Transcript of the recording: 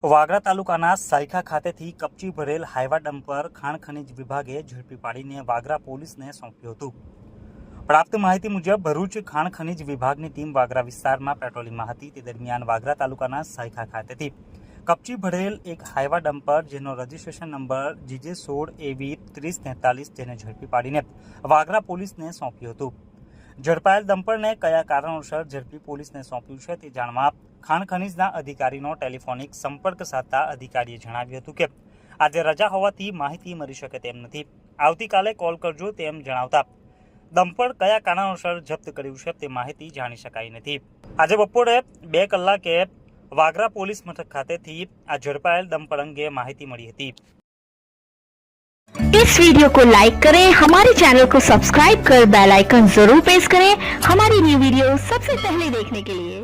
વાગરા તાલુકાના સાયખા ખાતેથી કપચી ભરેલ હાઈવા ડમ્પર ખાણ ખનીજ વિભાગે ઝડપી પાડીને વાગરા પોલીસને સોંપ્યું હતું। પ્રાપ્ત માહિતી મુજબ ભરૂચ ખાણ ખનીજ વિભાગની ટીમ વાગરા વિસ્તારમાં પેટ્રોલિંગમાં હતી। તે દરમિયાન વાગરા તાલુકાના સાયખા ખાતેથી કપચી ભરેલ એક હાઈવા ડમ્પર જેનો રજીસ્ટ્રેશન નંબર GJ16AV3043 જેને ઝડપી પાડીને વાગરા પોલીસને સોંપ્યું હતું। ઝડપાયેલ ડમ્પરને કયા કારણોસર ઝડપી પોલીસને સોંપ્યું છે તે જાણવા ખાણ ખનીજના અધિકારીનો ટેલિફોનિક સંપર્ક સાધતા અધિકારીએ જણાવ્યું હતું કે આજે રજા હોવાથી માહિતી મળી શકે તેમ નથી, આવતીકાલે કોલ કરજો તેમ જણાવતા ડમ્પર કયા કારણોસર જપ્ત કર્યું છે તે માહિતી જાણી શકાઈ નથી। આજે બપોરે 2 કલાકે વાગરા પોલીસ મથક ખાતેથી આ ઝડપાયેલ ડમ્पर अंगे माहिती मिली थी। इस वीडियो को लाइक करें, हमारे चैनल को सब्सक्राइब कर बेल आइकन जरूर प्रेस करें हमारी न्यू वीडियो सबसे पहले देखने के लिए।